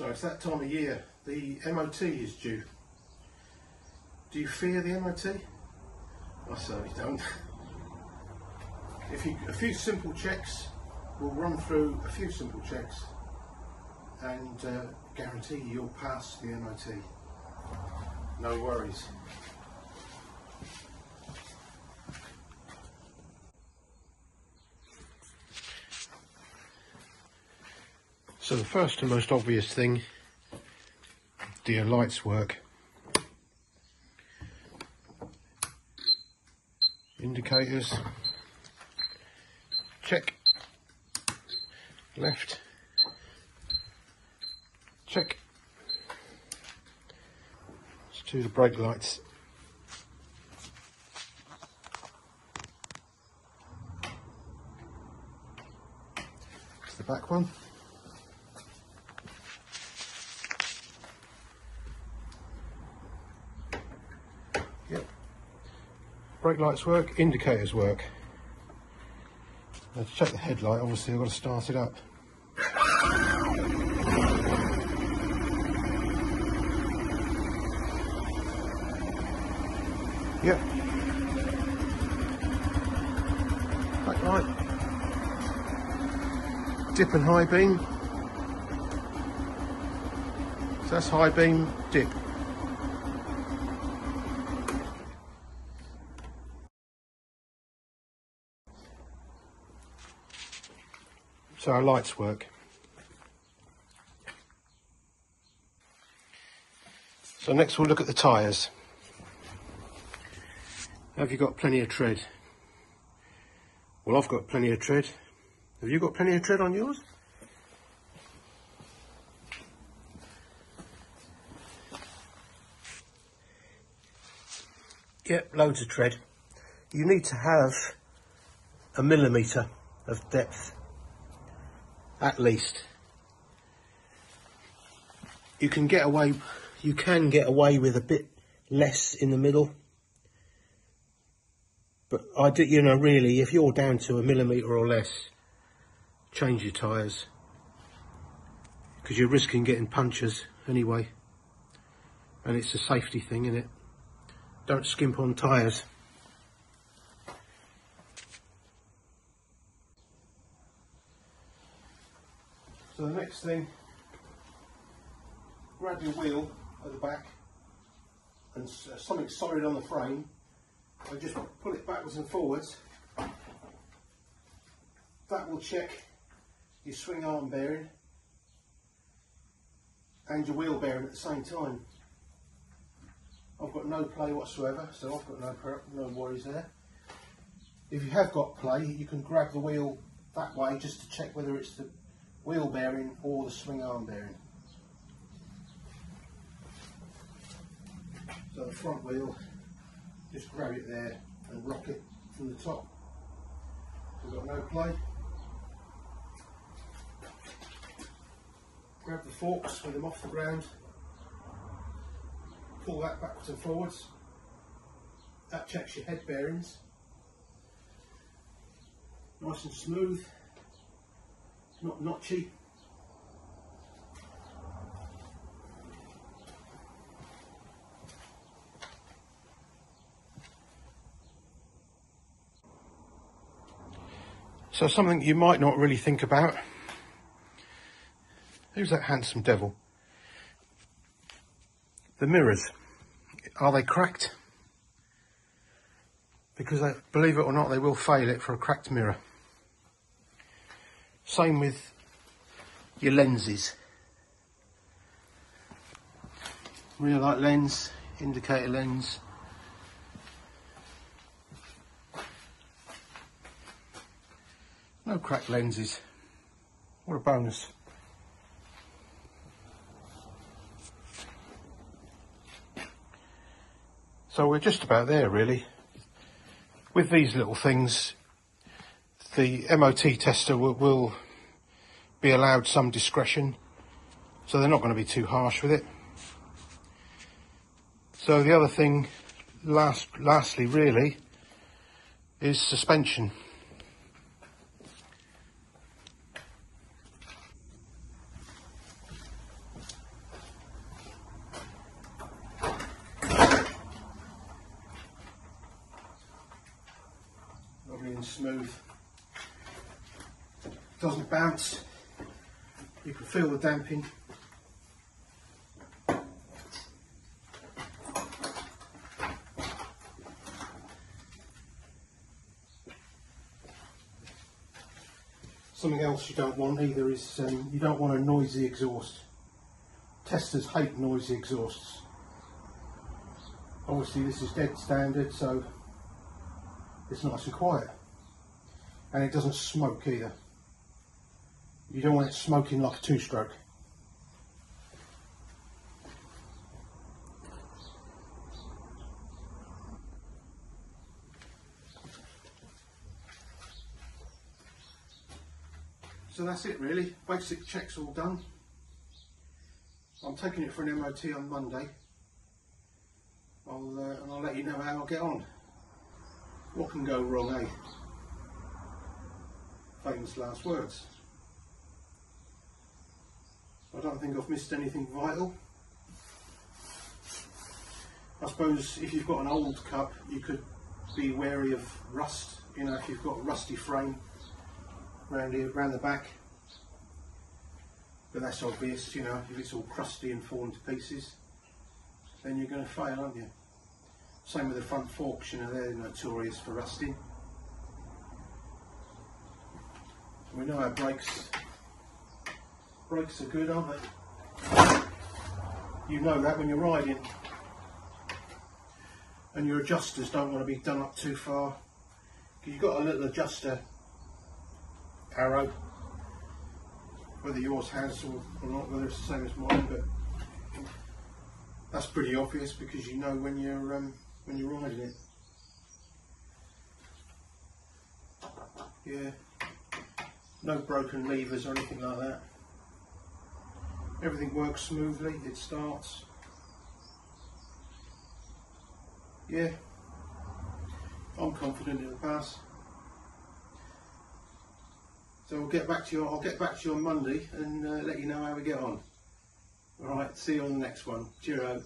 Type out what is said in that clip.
So it's that time of year, the MOT is due. Do you fear the MOT? I certainly don't. A few simple checks, we'll run through a few simple checks and guarantee you'll pass the MOT. No worries. So the first and most obvious thing, do your lights work? Indicators, check. Left, check. Let's do the brake lights. It's the back one. Yep. Brake lights work, indicators work. Now to check the headlight, obviously I've got to start it up. Yep. Back light. Dip and high beam. So that's high beam, dip. So our lights work. So next we'll look at the tyres. Have you got plenty of tread? Well, I've got plenty of tread. Have you got plenty of tread on yours? Yep, loads of tread. You need to have a millimetre of depth. At least. You can get away with a bit less in the middle, but really, if you're down to a millimetre or less, change your tyres, because you're risking getting punctures anyway, and it's a safety thing, isn't it? Don't skimp on tyres. So the next thing, grab your wheel at the back and something solid on the frame and just pull it backwards and forwards. That will check your swing arm bearing and your wheel bearing at the same time. I've got no play whatsoever, so I've got no worries there. If you have got play, you can grab the wheel that way just to check whether it's the wheel bearing or the swing arm bearing. So the front wheel, just grab it there and rock it from the top. We've got no play. Grab the forks with them off the ground, pull that backwards and forwards. That checks your head bearings. Nice and smooth. Not notchy. So something you might not really think about. Who's that handsome devil? The mirrors. Are they cracked? Because believe it or not, they will fail it for a cracked mirror. Same with your lenses. Rear light lens, indicator lens. No cracked lenses. What a bonus. So we're just about there really. With these little things, the MOT tester will be allowed some discretion, so they're not going to be too harsh with it. So the other thing, lastly really, is suspension. everything's smooth. Doesn't bounce. You can feel the damping. Something else you don't want either is you don't want a noisy exhaust. Testers hate noisy exhausts. Obviously this is dead standard, so it's nice and quiet. And it doesn't smoke either. You don't want it smoking like a two-stroke. So that's it really, basic checks all done. I'm taking it for an MOT on Monday. And I'll let you know how I get on. What can go wrong, eh? Famous last words. I don't think I've missed anything vital. I suppose if you've got an old cup, you could be wary of rust. You know, if you've got a rusty frame around the back. But that's obvious, you know, if it's all crusty and fallen to pieces, then you're going to fail, aren't you? Same with the front forks, you know, they're notorious for rusting. We know our brakes are good, aren't they? You know that when you're riding. And your adjusters don't want to be done up too far. You've got a little adjuster arrow, whether yours has or not, whether it's the same as mine, but that's pretty obvious because you know when you're riding it. Yeah, no broken levers or anything like that. Everything works smoothly, it starts. Yeah, I'm confident it'll pass. So I'll get back to you on Monday and let you know how we get on. Alright, see you on the next one. Cheerio.